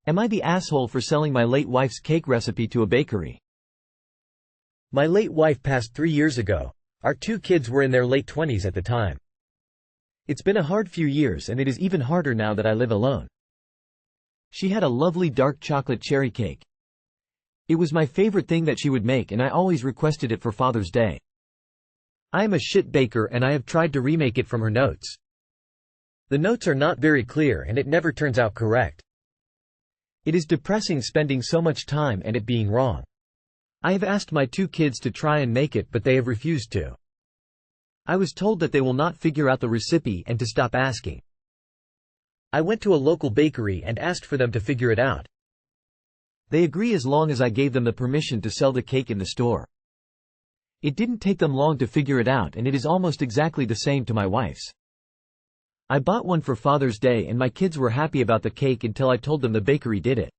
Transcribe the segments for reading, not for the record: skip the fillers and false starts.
Am I the asshole for selling my late wife's cake recipe to a bakery? My late wife passed 3 years ago. Our 2 kids were in their late 20s at the time. It's been a hard few years, and it is even harder now that I live alone. She had a lovely dark chocolate cherry cake. It was my favorite thing that she would make, and I always requested it for Father's Day. I am a shit baker, and I have tried to remake it from her notes. The notes are not very clear, and it never turns out correct. It is depressing spending so much time and it being wrong. I have asked my 2 kids to try and make it, but they have refused to. I was told that they will not figure out the recipe and to stop asking. I went to a local bakery and asked for them to figure it out. They agree as long as I gave them the permission to sell the cake in the store. It didn't take them long to figure it out, and it is almost exactly the same to my wife's. I bought one for Father's Day, and my kids were happy about the cake until I told them the bakery did it.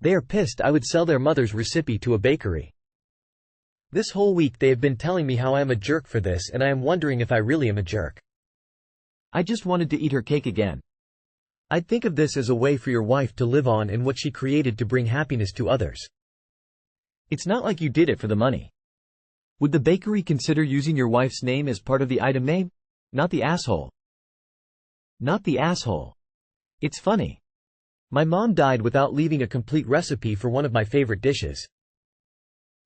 They are pissed I would sell their mother's recipe to a bakery. This whole week they have been telling me how I am a jerk for this, and I am wondering if I really am a jerk. I just wanted to eat her cake again. I'd think of this as a way for your wife to live on in what she created to bring happiness to others. It's not like you did it for the money. Would the bakery consider using your wife's name as part of the item name? Not the asshole. Not the asshole. It's funny. My mom died without leaving a complete recipe for one of my favorite dishes.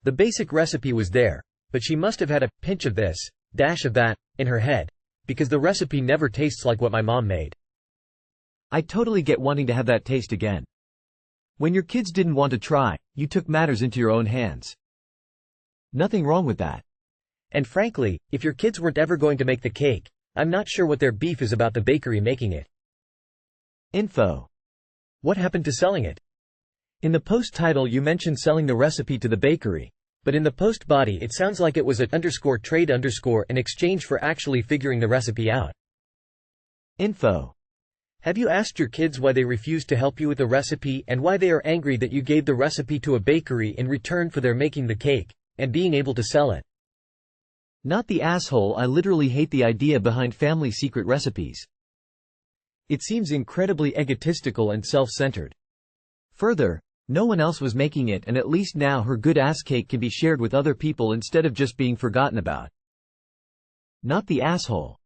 The basic recipe was there, but she must have had a pinch of this, dash of that, in her head, because the recipe never tastes like what my mom made. I totally get wanting to have that taste again. When your kids didn't want to try, you took matters into your own hands. Nothing wrong with that. And frankly, if your kids weren't ever going to make the cake, I'm not sure what their beef is about the bakery making it. Info. What happened to selling it? In the post title you mentioned selling the recipe to the bakery, but in the post body it sounds like it was a _trade_ in exchange for actually figuring the recipe out. Info. Have you asked your kids why they refused to help you with the recipe, and why they are angry that you gave the recipe to a bakery in return for their making the cake and being able to sell it? Not the asshole. I literally hate the idea behind family secret recipes. It seems incredibly egotistical and self-centered. Further, no one else was making it, and at least now her good ass cake can be shared with other people instead of just being forgotten about. Not the asshole.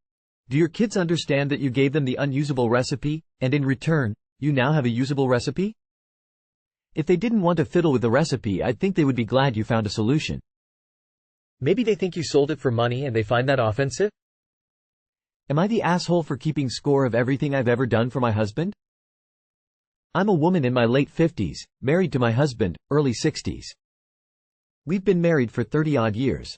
Do your kids understand that you gave them the unusable recipe, and in return, you now have a usable recipe? If they didn't want to fiddle with the recipe, I think they would be glad you found a solution. Maybe they think you sold it for money and they find that offensive? Am I the asshole for keeping score of everything I've ever done for my husband? I'm a woman in my late 50s, married to my husband, early 60s. We've been married for 30-odd years.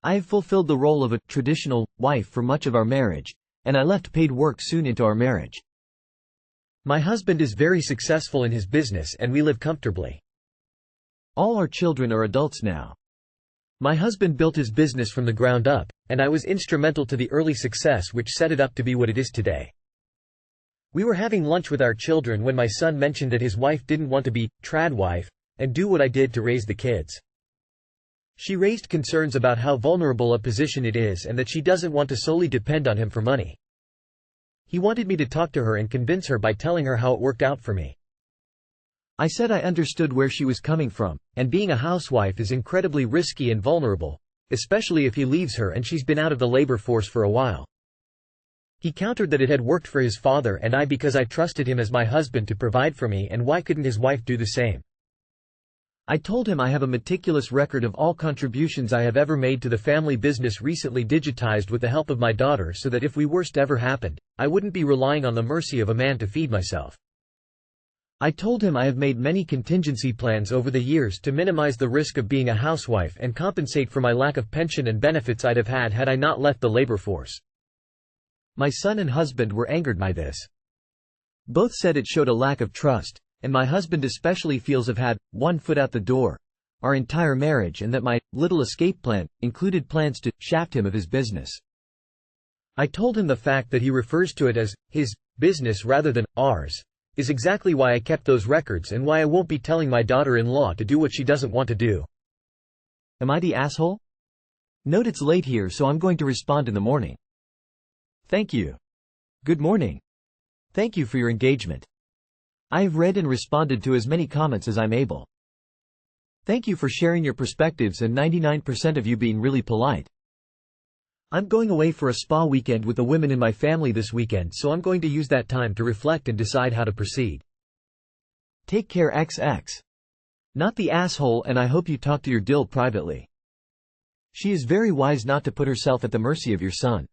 I have fulfilled the role of a traditional wife for much of our marriage, and I left paid work soon into our marriage. My husband is very successful in his business and we live comfortably. All our children are adults now. My husband built his business from the ground up, and I was instrumental to the early success which set it up to be what it is today. We were having lunch with our children when my son mentioned that his wife didn't want to be trad wife and do what I did to raise the kids. She raised concerns about how vulnerable a position it is and that she doesn't want to solely depend on him for money. He wanted me to talk to her and convince her by telling her how it worked out for me. I said I understood where she was coming from, and being a housewife is incredibly risky and vulnerable, especially if he leaves her and she's been out of the labor force for a while. He countered that it had worked for his father and I because I trusted him as my husband to provide for me, and why couldn't his wife do the same? I told him I have a meticulous record of all contributions I have ever made to the family business, recently digitized with the help of my daughter, so that if worst ever happened, I wouldn't be relying on the mercy of a man to feed myself. I told him I have made many contingency plans over the years to minimize the risk of being a housewife and compensate for my lack of pension and benefits I'd have had I not left the labor force. My son and husband were angered by this. Both said it showed a lack of trust, and my husband especially feels I've had one foot out the door our entire marriage, and that my little escape plan included plans to shaft him of his business. I told him the fact that he refers to it as his business rather than ours is exactly why I kept those records and why I won't be telling my daughter-in-law to do what she doesn't want to do. Am I the asshole? Note it's late here, so I'm going to respond in the morning. Thank you. Good morning. Thank you for your engagement. I have read and responded to as many comments as I'm able. Thank you for sharing your perspectives and 99% of you being really polite. I'm going away for a spa weekend with the women in my family this weekend, so I'm going to use that time to reflect and decide how to proceed. Take care XX. Not the asshole, and I hope you talk to your dill privately. She is very wise not to put herself at the mercy of your son.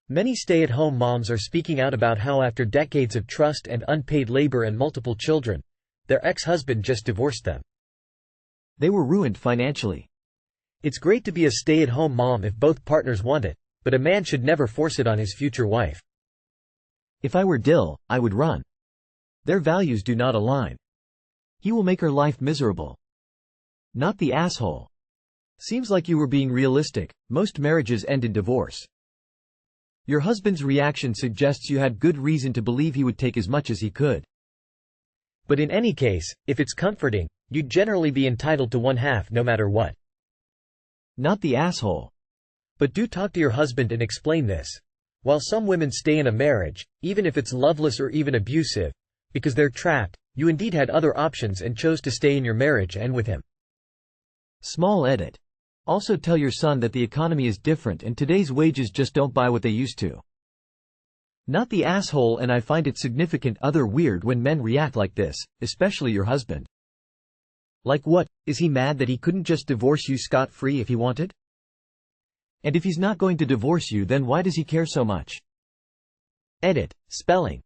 Many stay-at-home moms are speaking out about how after decades of trust and unpaid labor and multiple children, their ex-husband just divorced them. They were ruined financially. It's great to be a stay-at-home mom if both partners want it, but a man should never force it on his future wife. If I were Dill, I would run. Their values do not align. He will make her life miserable. Not the asshole. Seems like you were being realistic. Most marriages end in divorce. Your husband's reaction suggests you had good reason to believe he would take as much as he could. But in any case, if it's comforting, you'd generally be entitled to one half no matter what. Not the asshole. But do talk to your husband and explain this. While some women stay in a marriage, even if it's loveless or even abusive, because they're trapped, you indeed had other options and chose to stay in your marriage and with him. Small edit. Also tell your son that the economy is different and today's wages just don't buy what they used to. Not the asshole, and I find it significant other weird when men react like this, especially your husband. Like what, is he mad that he couldn't just divorce you scot-free if he wanted? And if he's not going to divorce you, then why does he care so much? Edit. Spelling.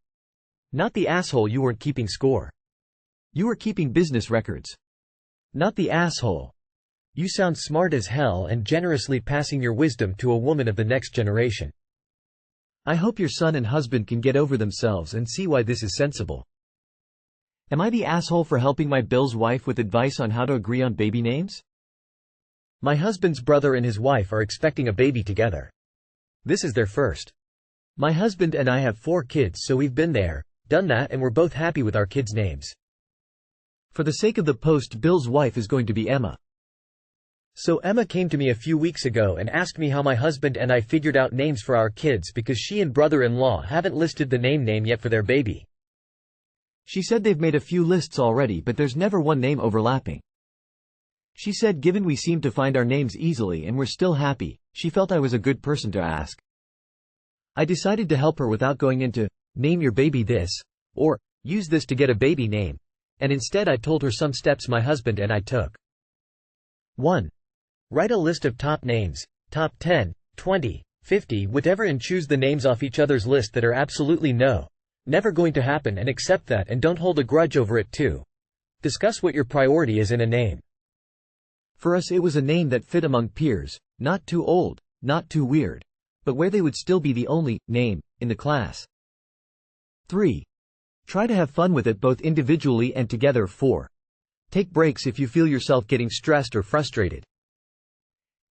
Not the asshole, you weren't keeping score. You were keeping business records. Not the asshole. You sound smart as hell and generously passing your wisdom to a woman of the next generation. I hope your son and husband can get over themselves and see why this is sensible. Am I the asshole for helping my Bill's wife with advice on how to agree on baby names? My husband's brother and his wife are expecting a baby together. This is their first. My husband and I have 4 kids, so we've been there, done that, and we're both happy with our kids' names. For the sake of the post, Bill's wife is going to be Emma. So Emma came to me a few weeks ago and asked me how my husband and I figured out names for our kids because she and brother-in-law haven't listed the name yet for their baby. She said they've made a few lists already, but there's never one name overlapping. She said given we seem to find our names easily and we're still happy, she felt I was a good person to ask. I decided to help her without going into, name your baby this, or, use this to get a baby name, and instead I told her some steps my husband and I took. 1. Write a list of top names, top 10, 20, 50, whatever, and choose the names off each other's list that are absolutely never going to happen, and accept that and don't hold a grudge over it. 2. Discuss what your priority is in a name. For us it was a name that fit among peers, not too old, not too weird, but where they would still be the only name in the class. 3. Try to have fun with it both individually and together. 4. Take breaks if you feel yourself getting stressed or frustrated.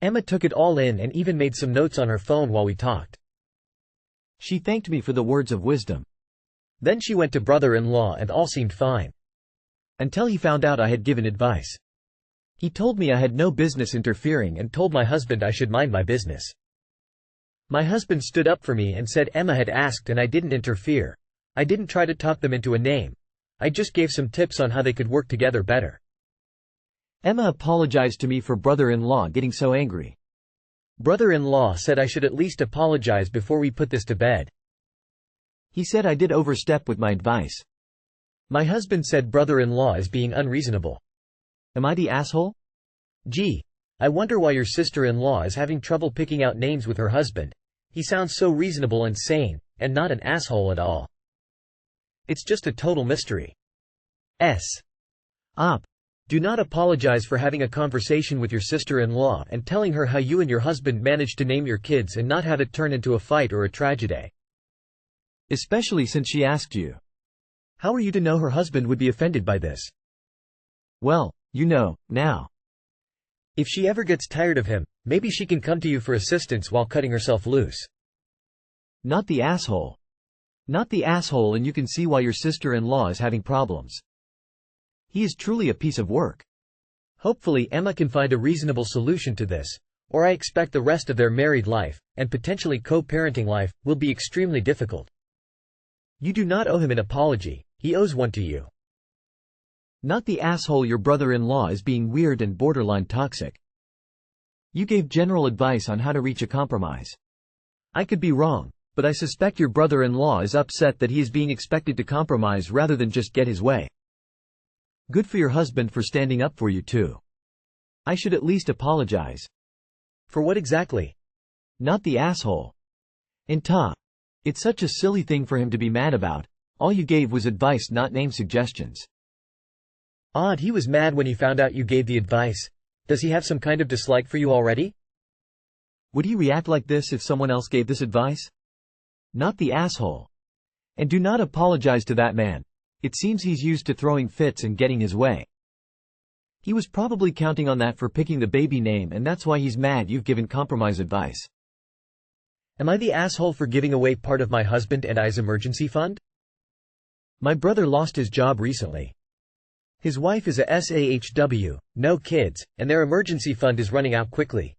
Emma took it all in and even made some notes on her phone while we talked. She thanked me for the words of wisdom. Then she went to brother-in-law and all seemed fine. Until he found out I had given advice. He told me I had no business interfering and told my husband I should mind my business. My husband stood up for me and said Emma had asked and I didn't interfere. I didn't try to talk them into a name. I just gave some tips on how they could work together better. Emma apologized to me for brother-in-law getting so angry. Brother-in-law said I should at least apologize before we put this to bed. He said I did overstep with my advice. My husband said brother-in-law is being unreasonable. Am I the asshole? Gee, I wonder why your sister-in-law is having trouble picking out names with her husband. He sounds so reasonable and sane, and not an asshole at all. It's just a total mystery. Op. Do not apologize for having a conversation with your sister-in-law and telling her how you and your husband managed to name your kids and not have it turn into a fight or a tragedy. Especially since she asked you. How are you to know her husband would be offended by this? Well, you know, now. If she ever gets tired of him, maybe she can come to you for assistance while cutting herself loose. Not the asshole. Not the asshole, and you can see why your sister-in-law is having problems. He is truly a piece of work. Hopefully Emma can find a reasonable solution to this, or I expect the rest of their married life, and potentially co-parenting life, will be extremely difficult. You do not owe him an apology. He owes one to you. Not the asshole your brother-in-law is being weird and borderline toxic. You gave general advice on how to reach a compromise. I could be wrong, but I suspect your brother-in-law is upset that he is being expected to compromise rather than just get his way. Good for your husband for standing up for you too. I should at least apologize. For what exactly? Not the asshole. It's such a silly thing for him to be mad about. All you gave was advice, not name suggestions. Odd, he was mad when he found out you gave the advice. Does he have some kind of dislike for you already? Would he react like this if someone else gave this advice? Not the asshole. And do not apologize to that man. It seems he's used to throwing fits and getting his way. He was probably counting on that for picking the baby name, and that's why he's mad you've given compromise advice. Am I the asshole for giving away part of my husband and I's emergency fund? My brother lost his job recently. His wife is a SAHW, no kids, and their emergency fund is running out quickly.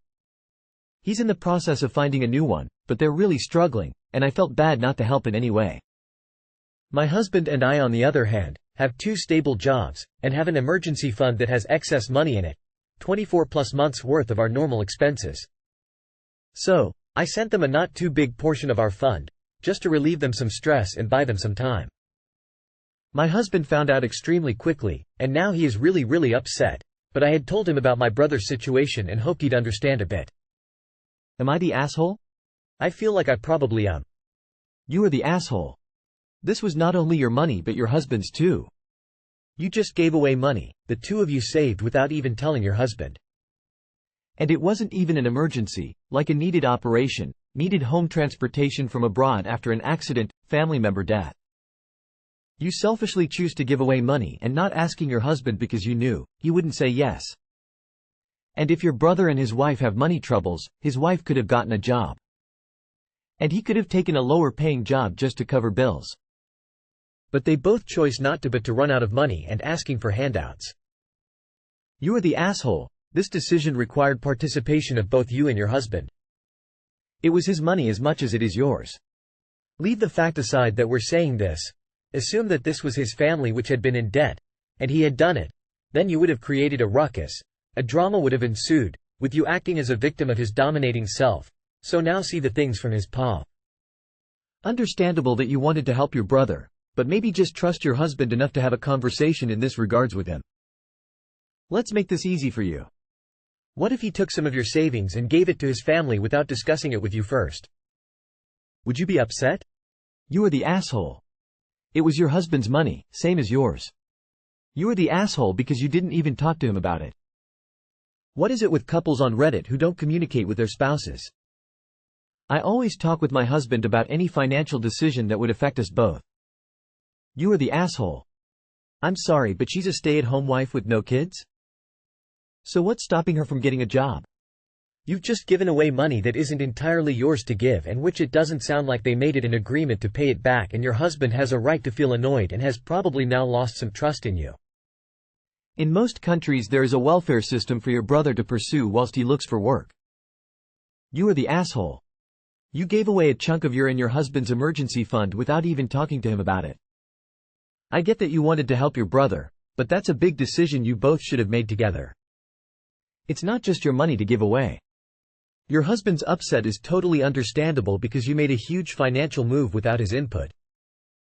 He's in the process of finding a new one, but they're really struggling, and I felt bad not to help in any way. My husband and I, on the other hand, have 2 stable jobs, and have an emergency fund that has excess money in it, 24+ months worth of our normal expenses. So, I sent them a not too big portion of our fund, just to relieve them some stress and buy them some time. My husband found out extremely quickly, and now he is really upset, but I had told him about my brother's situation and hoped he'd understand a bit. Am I the asshole? I feel like I probably am. You are the asshole. This was not only your money but your husband's too. You just gave away money, the 2 of you saved without even telling your husband. And it wasn't even an emergency, like a needed operation, needed home transportation from abroad after an accident, family member death. You selfishly choose to give away money and not asking your husband because you knew he wouldn't say yes. And if your brother and his wife have money troubles, his wife could have gotten a job. And he could have taken a lower paying job just to cover bills. But they both chose not to, but to run out of money and asking for handouts. You are the asshole. This decision required participation of both you and your husband. It was his money as much as it is yours. Leave the fact aside that we're saying this. Assume that this was his family which had been in debt, and he had done it. Then you would have created a ruckus. A drama would have ensued, with you acting as a victim of his dominating self. So now see the things from his paw. Understandable that you wanted to help your brother, but maybe just trust your husband enough to have a conversation in this regards with him. Let's make this easy for you. What if he took some of your savings and gave it to his family without discussing it with you first? Would you be upset? You are the asshole. It was your husband's money, same as yours. You are the asshole because you didn't even talk to him about it. What is it with couples on Reddit who don't communicate with their spouses? I always talk with my husband about any financial decision that would affect us both. You are the asshole. I'm sorry, but she's a stay-at-home wife with no kids? So what's stopping her from getting a job? You've just given away money that isn't entirely yours to give, and which it doesn't sound like they made it an agreement to pay it back, and your husband has a right to feel annoyed and has probably now lost some trust in you. In most countries there is a welfare system for your brother to pursue whilst he looks for work. You are the asshole. You gave away a chunk of your and your husband's emergency fund without even talking to him about it. I get that you wanted to help your brother, but that's a big decision you both should have made together. It's not just your money to give away. Your husband's upset is totally understandable because you made a huge financial move without his input.